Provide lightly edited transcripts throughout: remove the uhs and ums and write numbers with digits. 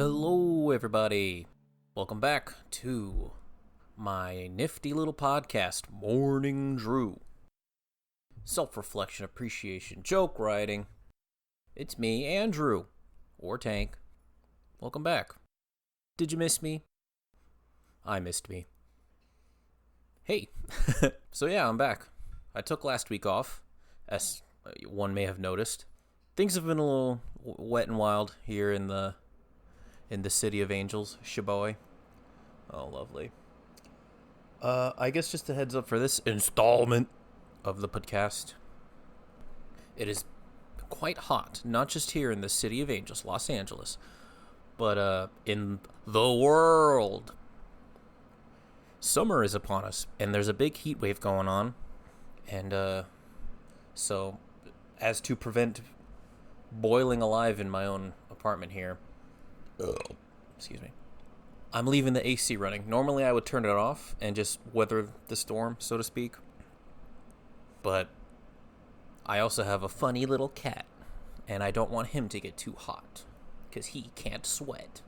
Hello, everybody. Welcome back to my nifty little podcast, Morning Drew. Self-reflection, appreciation, joke writing. It's me, Andrew, or Tank. Welcome back. Did you miss me? I missed me. Hey. So yeah, I'm back. I took last week off, as one may have noticed. Things have been a little wet and wild here in the city of angels, Shaboy. Oh, lovely. I guess just a heads up for this installment of the podcast. It is quite hot, not just here in the city of angels, Los Angeles, but in the world. Summer is upon us, and there's a big heat wave going on, and so as to prevent boiling alive in my own apartment here, excuse me, I'm leaving the AC running. Normally I would turn it off and just weather the storm, so to speak. But I also have a funny little cat, and I don't want him to get too hot, because he can't sweat.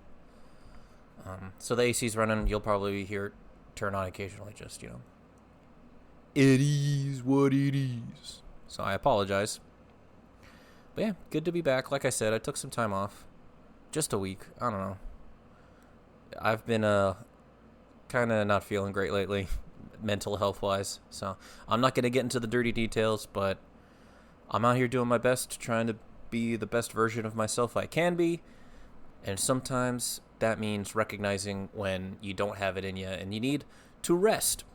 So the AC's running. You'll probably hear it turn on occasionally, just, It is what it is. So I apologize. But yeah, good to be back. Like I said, I took some time off. Just a week. I don't know. I've been kind of not feeling great lately, mental health-wise. So I'm not going to get into the dirty details, but I'm out here doing my best, trying to be the best version of myself I can be. And sometimes that means recognizing when you don't have it in you and you need to rest.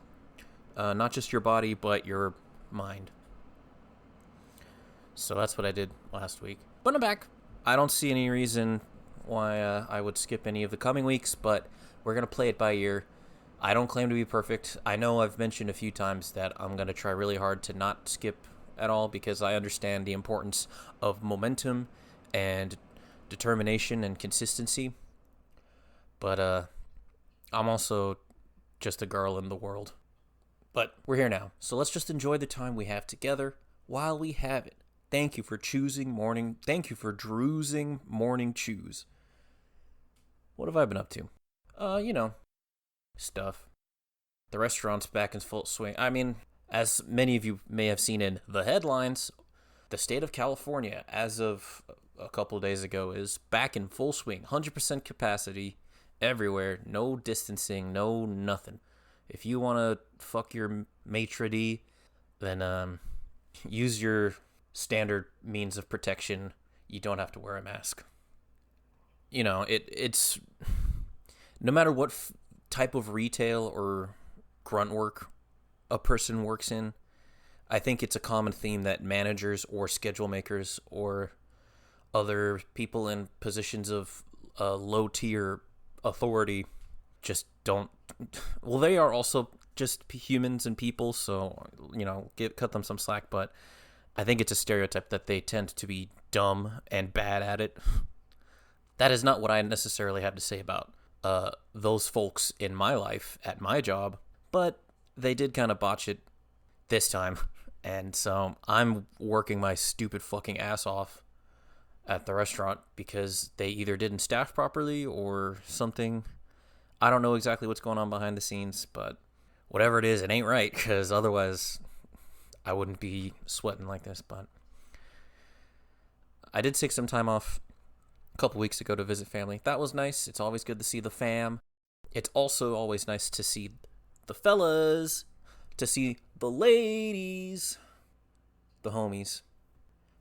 Not just your body, but your mind. So that's what I did last week. But I'm back. I don't see any reason why I would skip any of the coming weeks, but we're going to play it by ear. I don't claim to be perfect. I know I've mentioned a few times that I'm going to try really hard to not skip at all, because I understand the importance of momentum and determination and consistency. But I'm also just a girl in the world. But we're here now, so let's just enjoy the time we have together while we have it. Thank you for choosing morning. Thank you for droozing morning chews. What have I been up to? Stuff. The restaurant's back in full swing. I mean, as many of you may have seen in the headlines, the state of California, as of a couple of days ago, is back in full swing. 100% capacity everywhere. No distancing, no nothing. If you want to fuck your maitre d', then use your standard means of protection. You don't have to wear a mask. It's no matter what type of retail or grunt work a person works in, I think it's a common theme that managers or schedule makers or other people in positions of low tier authority just don't. Well, they are also just humans and people, so cut them some slack. But I think it's a stereotype that they tend to be dumb and bad at it. That is not what I necessarily have to say about those folks in my life at my job, but they did kind of botch it this time. And so I'm working my stupid fucking ass off at the restaurant because they either didn't staff properly or something. I don't know exactly what's going on behind the scenes, but whatever it is, it ain't right, because otherwise I wouldn't be sweating like this. But I did take some time off a couple weeks ago to visit family. That was nice. It's always good to see the fam. It's also always nice to see the fellas, to see the ladies, the homies.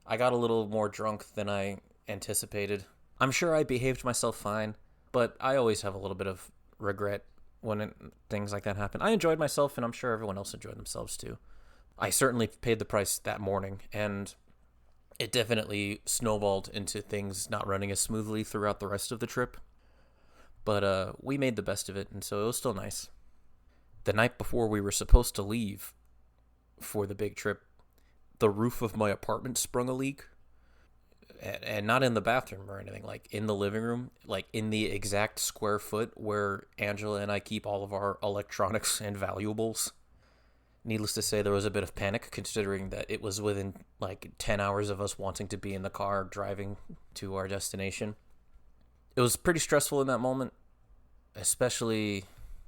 I got a little more drunk than I anticipated. I'm sure I behaved myself fine, but I always have a little bit of regret when things like that happen. I enjoyed myself, and I'm sure everyone else enjoyed themselves too. I certainly paid the price that morning, and it definitely snowballed into things not running as smoothly throughout the rest of the trip. But we made the best of it, and so it was still nice. The night before we were supposed to leave for the big trip, the roof of my apartment sprung a leak. And not in the bathroom or anything, like in the living room, like in the exact square foot where Angela and I keep all of our electronics and valuables. Needless to say, there was a bit of panic, considering that it was within like 10 hours of us wanting to be in the car driving to our destination. It was pretty stressful in that moment, especially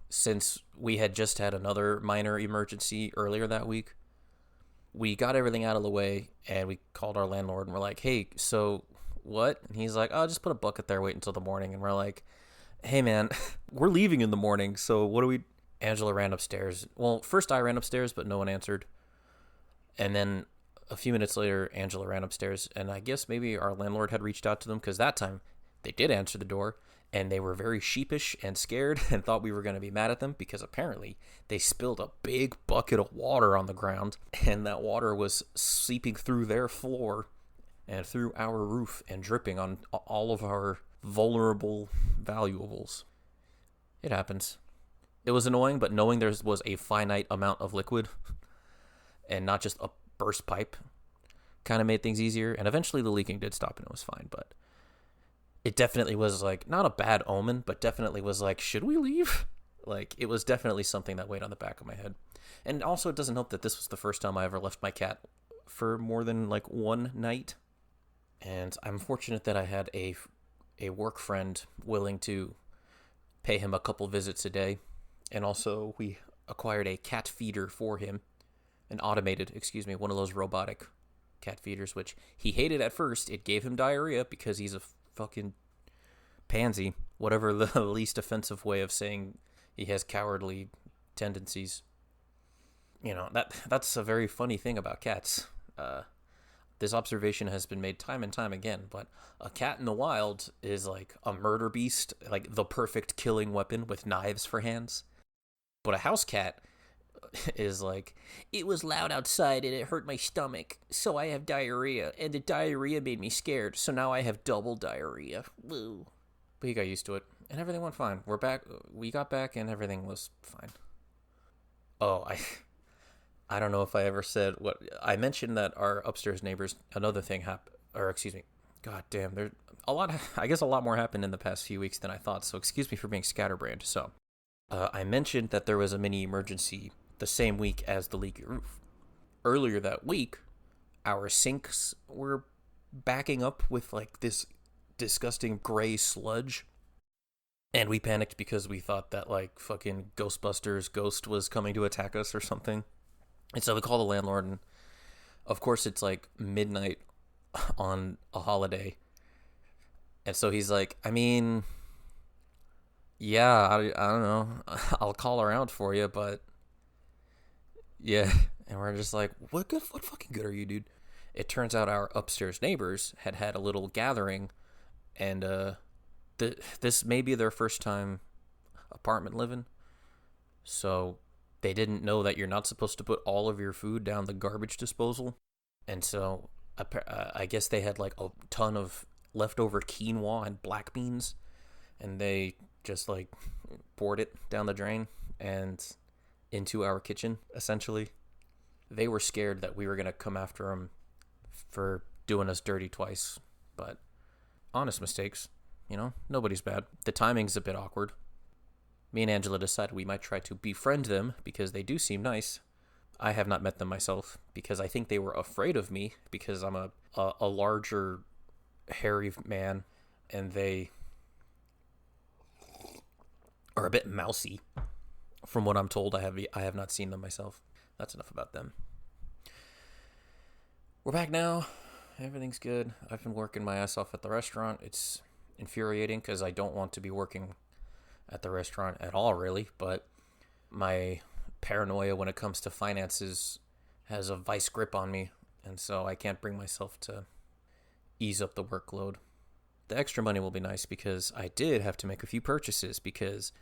since we had just had another minor emergency earlier that week. We got everything out of the way and we called our landlord and we're like, hey, so what? And he's like, oh, just put a bucket there, wait until the morning. And we're like, hey, man, we're leaving in the morning, so what do we... Angela ran upstairs. Well, first I ran upstairs, but no one answered. And then a few minutes later, Angela ran upstairs, and I guess maybe our landlord had reached out to them, because that time they did answer the door, and they were very sheepish and scared and thought we were going to be mad at them, because apparently they spilled a big bucket of water on the ground, and that water was seeping through their floor and through our roof and dripping on all of our vulnerable valuables. It happens. It was annoying, but knowing there was a finite amount of liquid and not just a burst pipe kind of made things easier. And eventually the leaking did stop and it was fine. But it definitely was like, not a bad omen, but definitely was like, should we leave? Like, it was definitely something that weighed on the back of my head. And also, it doesn't help that this was the first time I ever left my cat for more than like one night. And I'm fortunate that I had a work friend willing to pay him a couple visits a day. And also, we acquired a cat feeder for him. One of those robotic cat feeders, which he hated at first. It gave him diarrhea because he's a fucking pansy. Whatever the least offensive way of saying he has cowardly tendencies. You know, that's a very funny thing about cats. This observation has been made time and time again, but a cat in the wild is like a murder beast, like the perfect killing weapon with knives for hands. But a house cat is like, it was loud outside and it hurt my stomach, so I have diarrhea, and the diarrhea made me scared, so now I have double diarrhea. Woo. But he got used to it, and everything went fine. We're back. We got back, and everything was fine. Oh, I don't know if I ever said what I mentioned, that our upstairs neighbors, another thing happened, or excuse me, god damn, there's a lot. I guess a lot more happened in the past few weeks than I thought. So excuse me for being scatterbrained. So, I mentioned that there was a mini emergency the same week as the leaky roof. Earlier that week, our sinks were backing up with like this disgusting gray sludge. And we panicked because we thought that like fucking Ghostbusters ghost was coming to attack us or something. And so we called the landlord, and of course it's like midnight on a holiday. And so he's like, I mean, yeah, I don't know. I'll call around for you, but yeah. And we're just like, what fucking good are you, dude? It turns out our upstairs neighbors had a little gathering, and this may be their first time apartment living. So they didn't know that you're not supposed to put all of your food down the garbage disposal. And so I guess they had like a ton of leftover quinoa and black beans, and they just like poured it down the drain and into our kitchen, essentially. They were scared that we were going to come after them for doing us dirty twice, but honest mistakes, you know, nobody's bad. The timing's a bit awkward. Me and Angela decided we might try to befriend them because they do seem nice. I have not met them myself because I think they were afraid of me because I'm a larger, hairy man, and they are a bit mousy. From what I'm told, I have not seen them myself. That's enough about them. We're back now. Everything's good. I've been working my ass off at the restaurant. It's infuriating because I don't want to be working at the restaurant at all, really, but my paranoia when it comes to finances has a vice grip on me, and so I can't bring myself to ease up the workload. The extra money will be nice because I did have to make a few purchases, because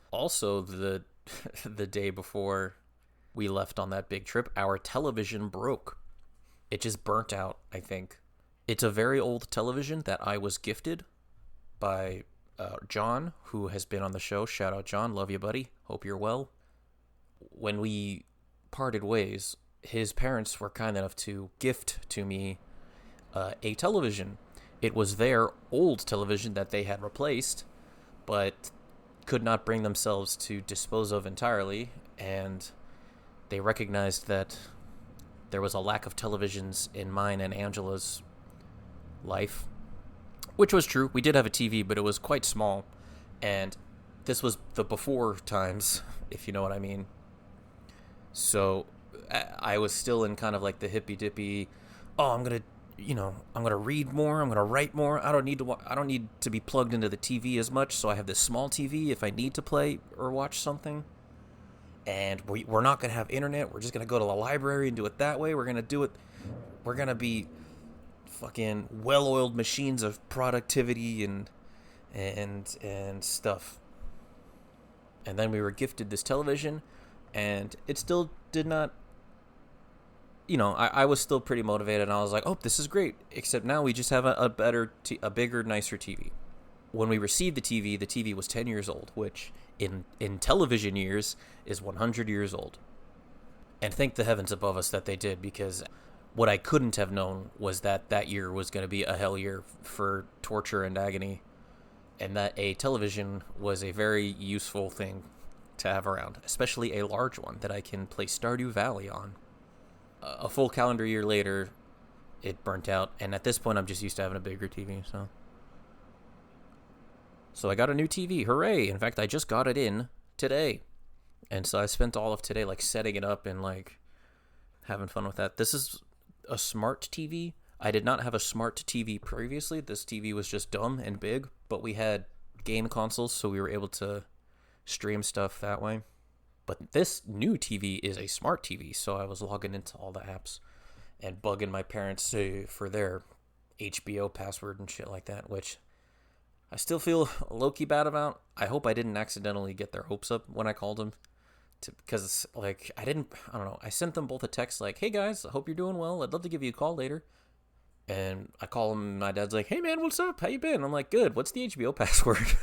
also the day before we left on that big trip, our television broke. It just burnt out, I think. It's a very old television that I was gifted by John, who has been on the show. Shout out, John. Love you, buddy. Hope you're well. When we parted ways, his parents were kind enough to gift to me a television. It was their old television that they had replaced, but could not bring themselves to dispose of entirely, and they recognized that there was a lack of televisions in mine and Angela's life, Which was true. We did have a TV, but it was quite small. And this was the before times, if you know what I mean. So I was still in kind of like the hippy dippy, oh, I'm gonna read more, I'm gonna write more. I don't need to be plugged into the TV as much, so I have this small TV if I need to play or watch something. And we're not gonna have internet. We're just gonna go to the library and do it that way. We're gonna do it. We're gonna be fucking well-oiled machines of productivity and stuff. And then we were gifted this television, and it still did not. I was still pretty motivated, and I was like, "Oh, this is great." Except now we just have a bigger, nicer TV. When we received the TV was 10 years old, which in television years is 100 years old. And thank the heavens above us that they did, because what I couldn't have known was that year was going to be a hell year for torture and agony, and that a television was a very useful thing to have around, especially a large one that I can play Stardew Valley on. A full calendar year later, it burnt out, and at this point, I'm just used to having a bigger TV. So I got a new TV. Hooray! In fact, I just got it in today, and so I spent all of today like setting it up and like having fun with that. This is a smart TV. I did not have a smart TV previously. This TV was just dumb and big, but we had game consoles, so we were able to stream stuff that way. But this new TV is a smart TV, so I was logging into all the apps and bugging my parents for their HBO password and shit like that, which I still feel low-key bad about. I hope I didn't accidentally get their hopes up when I called them. Because, like, I don't know. I sent them both a text like, "Hey, guys, I hope you're doing well. I'd love to give you a call later." And I call him, and my dad's like, "Hey, man, what's up? How you been?" I'm like, "Good. What's the HBO password?"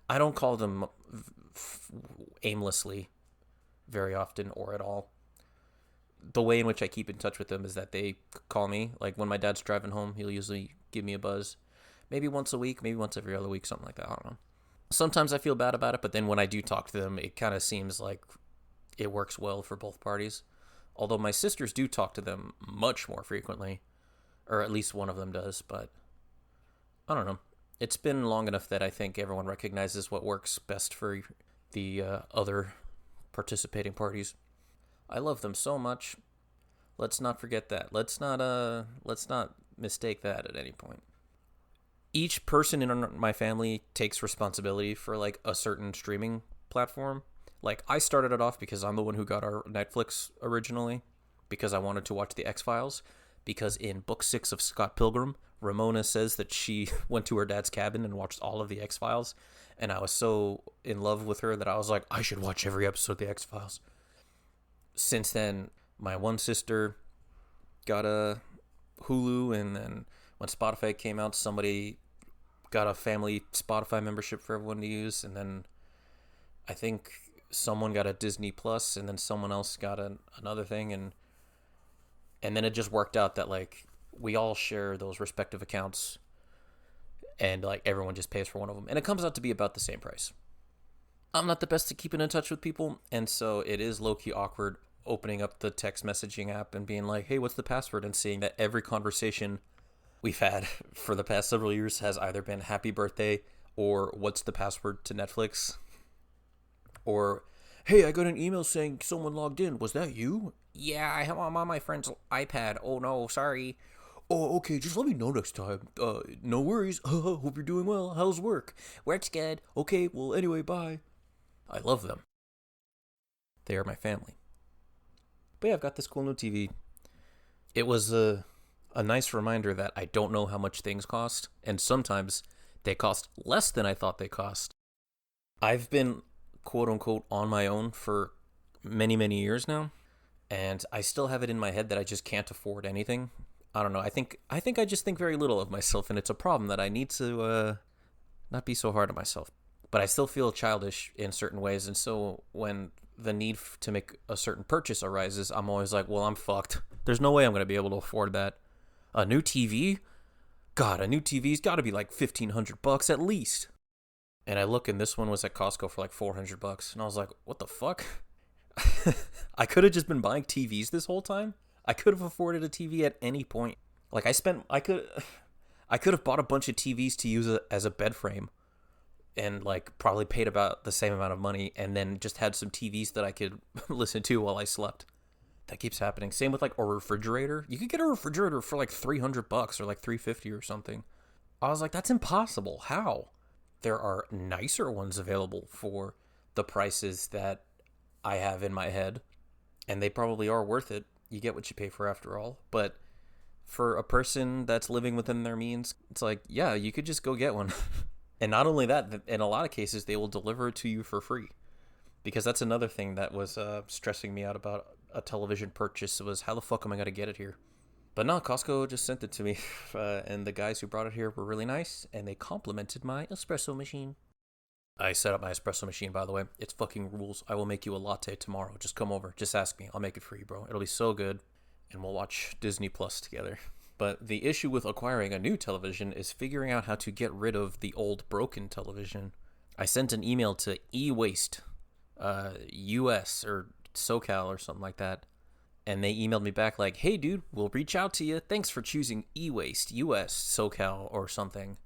I don't call them aimlessly very often or at all. The way in which I keep in touch with them is that they call me. Like, when my dad's driving home, he'll usually give me a buzz. Maybe once a week, maybe once every other week, something like that. I don't know. Sometimes I feel bad about it, but then when I do talk to them, it kind of seems like it works well for both parties. Although my sisters do talk to them much more frequently, or at least one of them does, but I don't know. It's been long enough that I think everyone recognizes what works best for the other participating parties. I love them so much. Let's not forget that. Let's not mistake that at any point. Each person in my family takes responsibility for like a certain streaming platform. Like, I started it off because I'm the one who got our Netflix originally, because I wanted to watch the X-Files, because in book 6 of Scott Pilgrim, Ramona says that she went to her dad's cabin and watched all of the X-Files, and I was so in love with her that I was like, I should watch every episode of the X-Files. Since then, my one sister got a Hulu, and then when Spotify came out, somebody got a family Spotify membership for everyone to use, and then I think someone got a Disney Plus, and then someone else got another thing, and then it just worked out that like we all share those respective accounts, and like everyone just pays for one of them, and it comes out to be about the same price. I'm not the best at keeping in touch with people, and so it is low-key awkward opening up the text messaging app and being like, "Hey, what's the password?" and seeing that every conversation we've had for the past several years has either been "Happy birthday" or "What's the password to Netflix?" or "Hey, I got an email saying someone logged in. Was that you?" "Yeah, I'm on my friend's iPad. Oh no, sorry." "Oh, okay, just let me know next time." No worries. Hope you're doing well. How's work?" "Work's good." "Okay, well, anyway, bye." I love them. They are my family. But yeah, I've got this cool new TV. It was a nice reminder that I don't know how much things cost, and sometimes they cost less than I thought they cost. I've been, quote unquote, on my own for many, many years now, and I still have it in my head that I just can't afford anything. I don't know. I think I just think very little of myself, and it's a problem that I need to not be so hard on myself. But I still feel childish in certain ways, and so when the need to make a certain purchase arises, I'm always like, well, I'm fucked. There's no way I'm going to be able to afford that. A new TV? God, a new TV's got to be like $1,500 at least. And I look, and this one was at Costco for like $400, and I was like, what the fuck? I could have just been buying TVs this whole time. I could have afforded a TV at any point. Like I could have bought a bunch of TVs to use as a bed frame and like probably paid about the same amount of money and then just had some TVs that I could listen to while I slept. That keeps happening. Same with like a refrigerator. You could get a refrigerator for like $300 or like $350 or something. I was like, that's impossible. How? There are nicer ones available for the prices that I have in my head, and they probably are worth it. You get what you pay for after all. But for a person that's living within their means, it's like, yeah, you could just go get one. And not only that, in a lot of cases, they will deliver it to you for free. Because that's another thing that was stressing me out about a television purchase was how the fuck am I going to get it here? But no, Costco just sent it to me. And the guys who brought it here were really nice, and they complimented my espresso machine. I set up my espresso machine, by the way. It's fucking rules. I will make you a latte tomorrow. Just come over. Just ask me. I'll make it for you, bro. It'll be so good. And we'll watch Disney Plus together. But the issue with acquiring a new television is figuring out how to get rid of the old broken television. I sent an email to eWaste, US or SoCal or something like that. And they emailed me back like, hey, dude, we'll reach out to you. Thanks for choosing eWaste, US, SoCal, or something.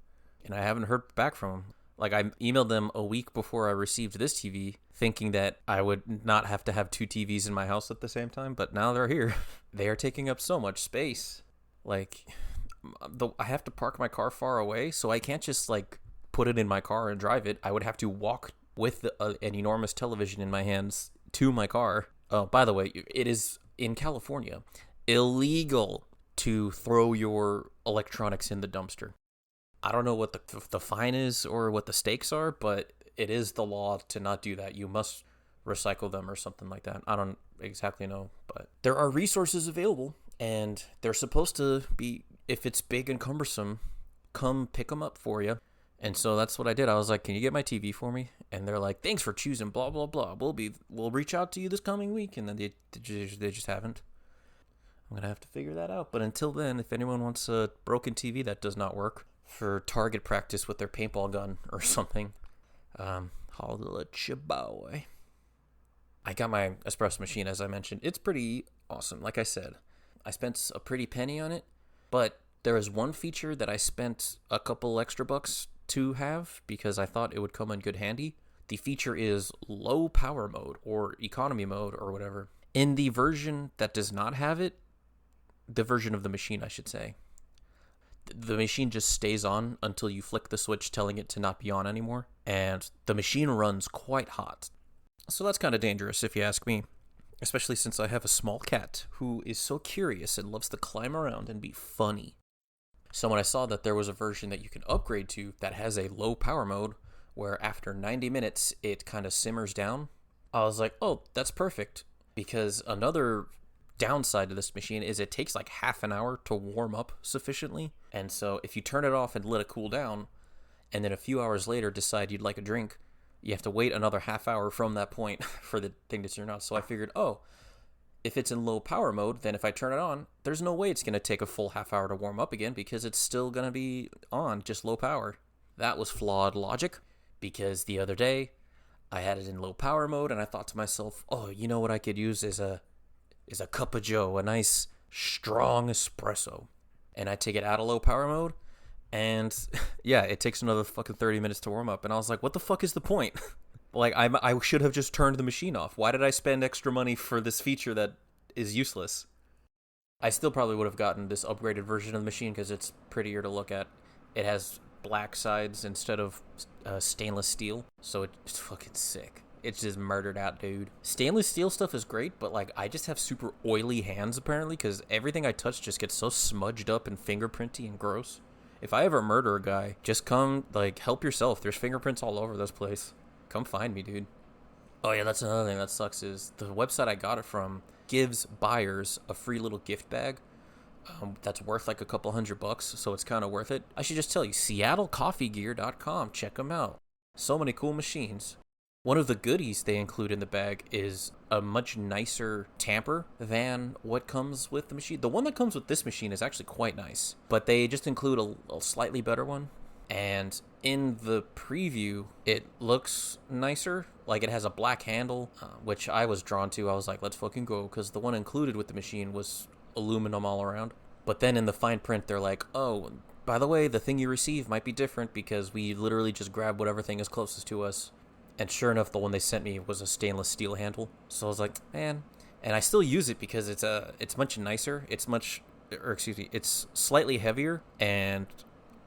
And I haven't heard back from them. Like, I emailed them a week before I received this TV, thinking that I would not have to have two TVs in my house at the same time, but now they're here. They are taking up so much space. Like, I have to park my car far away, so I can't just, like, put it in my car and drive it. I would have to walk with an enormous television in my hands to my car. Oh, by the way, it is, in California, illegal to throw your electronics in the dumpster. I don't know what the fine is or what the stakes are, but it is the law to not do that. You must recycle them or something like that. I don't exactly know, but there are resources available, and they're supposed to be, if it's big and cumbersome, come pick them up for you. And so that's what I did. I was like, can you get my TV for me? And they're like, thanks for choosing blah, blah, blah. We'll reach out to you this coming week. And then they just haven't. I'm going to have to figure that out. But until then, if anyone wants a broken TV that does not work for target practice with their paintball gun or something, holla at your boy. I got my espresso machine, as I mentioned. It's pretty awesome. Like I said, I spent a pretty penny on it, but there is one feature that I spent a couple extra bucks to have because I thought it would come in good handy. The feature is low power mode or economy mode or whatever. In the version that does not have it, the version of the machine, I should say, the machine just stays on until you flick the switch telling it to not be on anymore. And the machine runs quite hot. So that's kind of dangerous if you ask me, especially since I have a small cat who is so curious and loves to climb around and be funny. So when I saw that there was a version that you can upgrade to that has a low power mode where after 90 minutes it kind of simmers down, I was like, oh, that's perfect. Because another downside to this machine is it takes like half an hour to warm up sufficiently. And so if you turn it off and let it cool down, and then a few hours later decide you'd like a drink, you have to wait another half hour from that point for the thing to turn on. So I figured, oh, if it's in low power mode, then if I turn it on, there's no way it's going to take a full half hour to warm up again because it's still going to be on, just low power. That was flawed logic because the other day I had it in low power mode and I thought to myself, oh, you know what I could use is a cup of joe, a nice strong espresso. And I take it out of low power mode and yeah, it takes another fucking 30 minutes to warm up. And I was like, what the fuck is the point? Like, I should have just turned the machine off. Why did I spend extra money for this feature that is useless? I still probably would have gotten this upgraded version of the machine because it's prettier to look at. It has black sides instead of stainless steel, so it's fucking sick. It's just murdered out, dude. Stainless steel stuff is great, but, like, I just have super oily hands, apparently, because everything I touch just gets so smudged up and fingerprinty and gross. If I ever murder a guy, just come, like, help yourself. There's fingerprints all over this place. Come find me, dude. Oh, yeah, that's another thing that sucks is the website I got it from gives buyers a free little gift bag that's worth like a couple $100, so it's kind of worth it. I should just tell you, SeattleCoffeeGear.com. Check them out. So many cool machines. One of the goodies they include in the bag is a much nicer tamper than what comes with the machine. The one that comes with this machine is actually quite nice, but they just include a slightly better one. And in the preview, it looks nicer. Like, it has a black handle, which I was drawn to. I was like, let's fucking go, because the one included with the machine was aluminum all around. But then in the fine print, they're like, oh, by the way, the thing you receive might be different because we literally just grab whatever thing is closest to us. And sure enough, the one they sent me was a stainless steel handle. So I was like, man. And I still use it because it's much nicer. It's slightly heavier and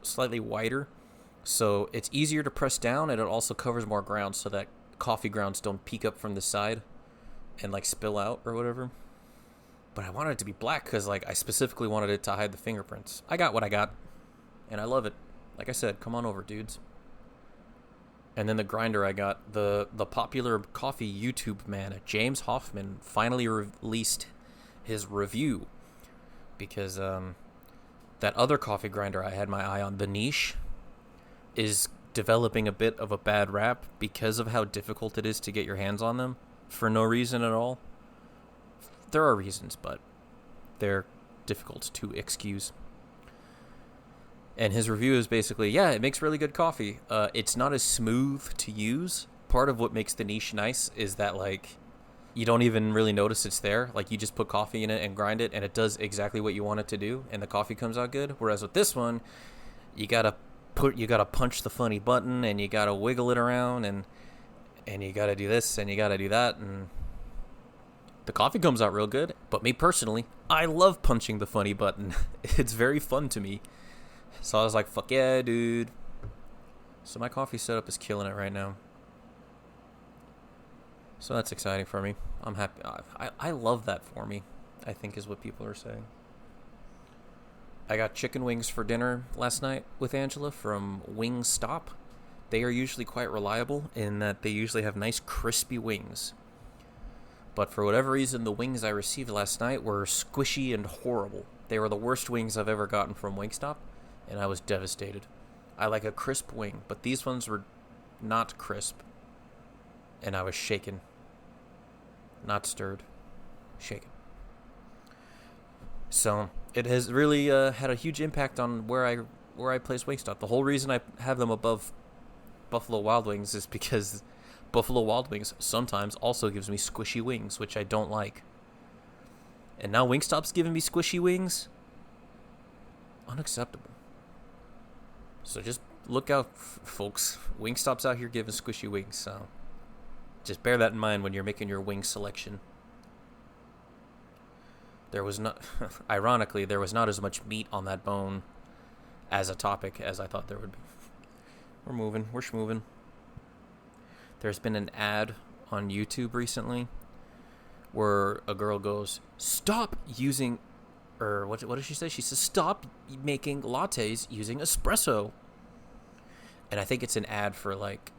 slightly wider. So it's easier to press down, and it also covers more ground so that coffee grounds don't peek up from the side and like spill out or whatever. But I wanted it to be black because like I specifically wanted it to hide the fingerprints. I got what I got, and I love it. Like I said, come on over, dudes. And then the grinder I got, the popular coffee YouTube man, James Hoffman, finally released his review because that other coffee grinder I had my eye on, the Niche, is developing a bit of a bad rap because of how difficult it is to get your hands on them for no reason at all. There are reasons, but they're difficult to excuse. And his review is basically, yeah, it makes really good coffee. It's not as smooth to use. Part of what makes the Niche nice is that, like, you don't even really notice it's there. Like, you just put coffee in it and grind it, and it does exactly what you want it to do, and the coffee comes out good. Whereas with this one, you gotta punch the funny button, and you gotta wiggle it around, and you gotta do this, and you gotta do that, and the coffee comes out real good. But me personally, I love punching the funny button. It's very fun to me. So I was like, fuck yeah, dude. So my coffee setup is killing it right now. So that's exciting for me. I'm happy. I love that for me, I think is what people are saying. I got chicken wings for dinner last night with Angela from Wingstop. They are usually quite reliable in that they usually have nice crispy wings. But for whatever reason, the wings I received last night were squishy and horrible. They were the worst wings I've ever gotten from Wingstop, and I was devastated. I like a crisp wing, but these ones were not crisp. And I was shaken. Not stirred. Shaken. So it has really had a huge impact on where I place Wingstop. The whole reason I have them above Buffalo Wild Wings is because Buffalo Wild Wings sometimes also gives me squishy wings, which I don't like. And now Wingstop's giving me squishy wings? Unacceptable. So just look out, folks. Wingstop's out here giving squishy wings, so just bear that in mind when you're making your wing selection. There was not, ironically, there was not as much meat on that bone as a topic as I thought there would be. We're schmoving. There's been an ad on YouTube recently where a girl goes, stop using, or what does she say? She says, stop making lattes using espresso. And I think it's an ad for like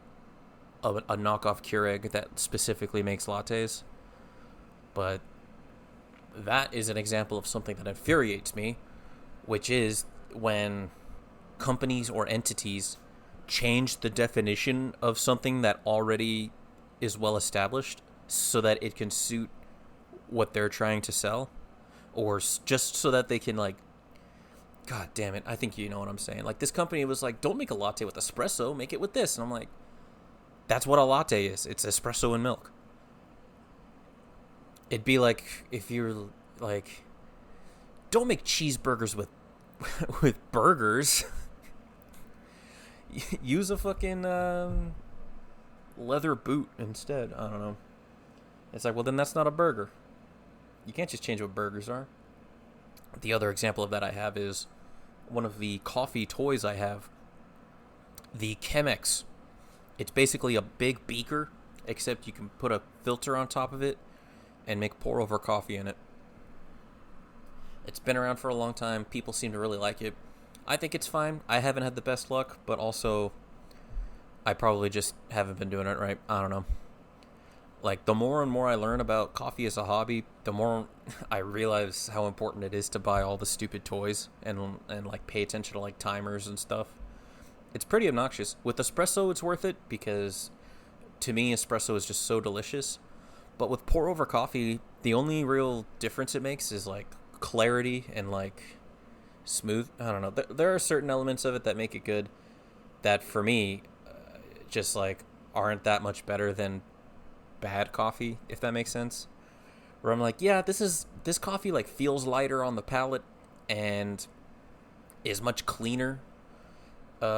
a knockoff Keurig that specifically makes lattes. But that is an example of something that infuriates me, which is when companies or entities change the definition of something that already is well established so that it can suit what they're trying to sell, or just so that they can, like, god damn it, I think you know what I'm saying. Like, this company was like, don't make a latte with espresso, make it with this. And I'm like, that's what a latte is. It's espresso and milk. It'd be like if you're like, don't make cheeseburgers with with burgers. Use a fucking leather boot instead. I don't know. It's like, well, then that's not a burger. You can't just change what burgers are. The other example of that I have is one of the coffee toys I have, the Chemex. It's basically a big beaker, except you can put a filter on top of it and make pour-over coffee in it. It's been around for a long time. People seem to really like it. I think it's fine. I haven't had the best luck, but also I probably just haven't been doing it right. I don't know. Like, the more and more I learn about coffee as a hobby, the more I realize how important it is to buy all the stupid toys and like pay attention to like timers and stuff. It's pretty obnoxious. With espresso, it's worth it because to me, espresso is just so delicious. But with pour over coffee, the only real difference it makes is like clarity and like smooth. I don't know. There are certain elements of it that make it good that for me just like aren't that much better than bad coffee, if that makes sense. Where I'm like, yeah, this coffee like feels lighter on the palate and is much cleaner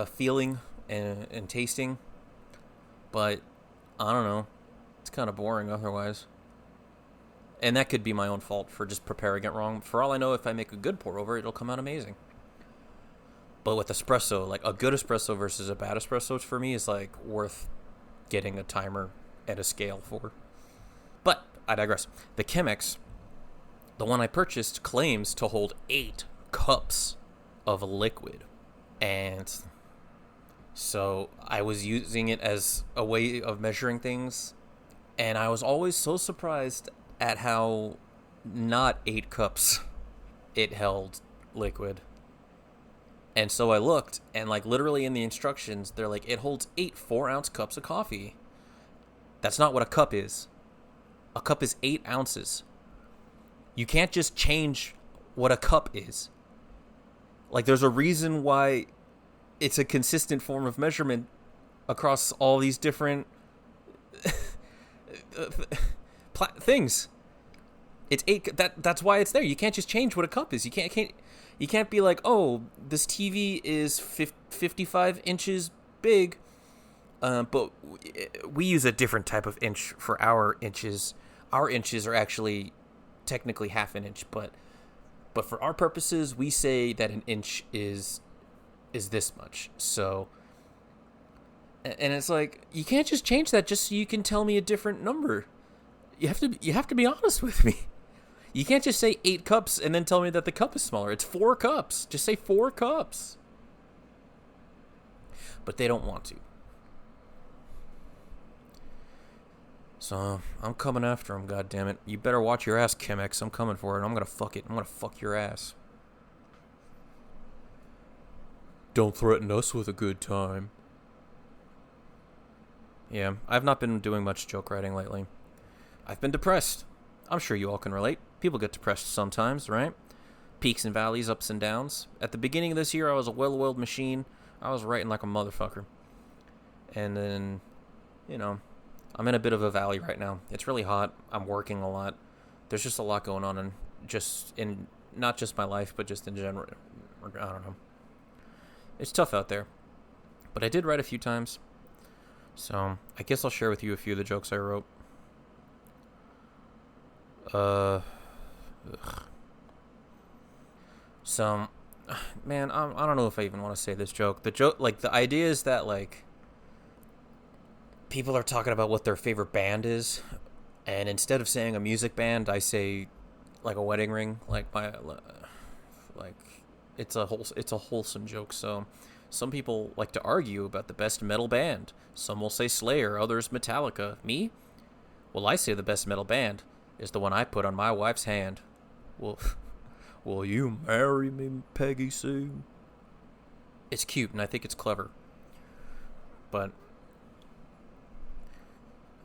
feeling and tasting. But I don't know. It's kind of boring otherwise. And that could be my own fault for just preparing it wrong. For all I know, if I make a good pour over, it'll come out amazing. But with espresso, like a good espresso versus a bad espresso for me is like worth getting a timer and a scale for. But I digress. The Chemex, the one I purchased, claims to hold 8 cups of liquid. And so I was using it as a way of measuring things. And I was always so surprised at how not 8 cups it held liquid. And so I looked, and like literally in the instructions, they're like, it holds 8 4-ounce cups of coffee. That's not what a cup is. A cup is 8 ounces. You can't just change what a cup is. Like, there's a reason why it's a consistent form of measurement across all these different things. It's 8. That's why it's there. You can't just change what a cup is. You can't be like, oh, this TV is 55 inches big, but we use a different type of inch for our inches. Our inches are actually technically half an inch, but for our purposes, we say that an inch is this much. So, and it's like, you can't just change that just so you can tell me a different number. You have to be honest with me. You can't just say 8 cups and then tell me that the cup is smaller. It's 4 cups. Just say 4 cups. But they don't want to. So, I'm coming after them, goddammit. You better watch your ass, Chemex. I'm coming for it. I'm gonna fuck it. I'm gonna fuck your ass. Don't threaten us with a good time. Yeah, I've not been doing much joke writing lately. I've been depressed. I'm sure you all can relate. People get depressed sometimes, right? Peaks and valleys, ups and downs. At the beginning of this year, I was a well-oiled machine. I was writing like a motherfucker. And then, I'm in a bit of a valley right now. It's really hot. I'm working a lot. There's just a lot going on, and just in not just my life, but just in general. I don't know. It's tough out there. But I did write a few times. So, I guess I'll share with you a few of the jokes I wrote. So, man, I don't know if I even want to say this joke. The joke, like, the idea is that, like, people are talking about what their favorite band is, and instead of saying a music band, I say, like, a wedding ring. Like, it's a wholesome joke. So, some people like to argue about the best metal band. Some will say Slayer, others Metallica. Me? Well, I say the best metal band is the one I put on my wife's hand. Well, will you marry me, Peggy Sue? It's cute, and I think it's clever. But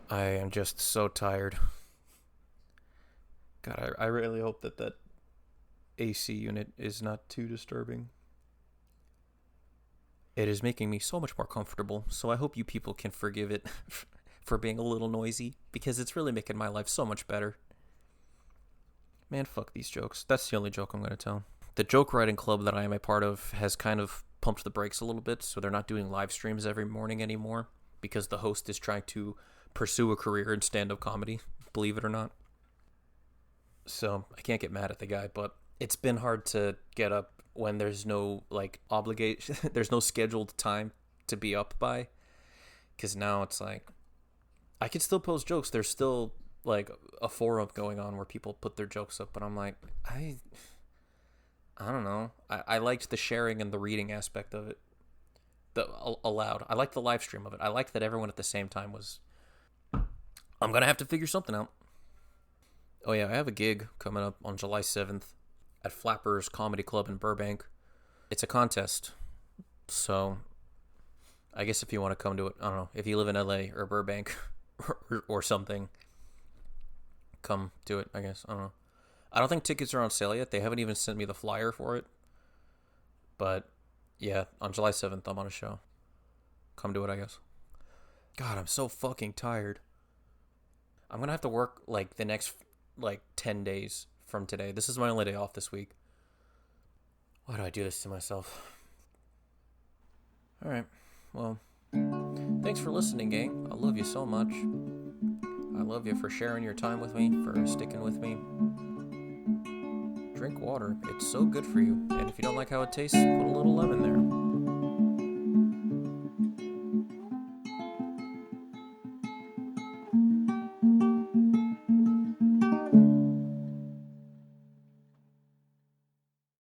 I am just so tired. God, I really hope that AC unit is not too disturbing. It is making me so much more comfortable, so I hope you people can forgive it for being a little noisy, because it's really making my life so much better. Man, fuck these jokes. That's the only joke I'm going to tell. The joke writing club that I am a part of has kind of pumped the brakes a little bit, so they're not doing live streams every morning anymore, because the host is trying to pursue a career in stand-up comedy, believe it or not. So, I can't get mad at the guy, but it's been hard to get up when there's no, like, obligation, there's no scheduled time to be up by, because now it's like, I can still post jokes, there's still, like, a forum going on where people put their jokes up, but I'm like, I don't know, I liked the sharing and the reading aspect of it, aloud. I liked the live stream of it. I liked that everyone at the same time was, I'm gonna have to figure something out. Oh yeah, I have a gig coming up on July 7th at Flappers Comedy Club in Burbank. It's a contest, so I guess if you want to come to it, I don't know, if you live in LA or Burbank or something, come to it, I guess. I don't know. I don't think tickets are on sale yet. They haven't even sent me the flyer for it. But yeah, on July 7th, I'm on a show. Come to it, I guess. God, I'm so fucking tired. I'm going to have to work, like, the next, 10 days from today. This is my only day off this week. Why do I do this to myself? Alright, well, thanks for listening, gang. I love you so much. I love you for sharing your time with me, for sticking with me. Drink water. It's so good for you. And if you don't like how it tastes, put a little lemon there.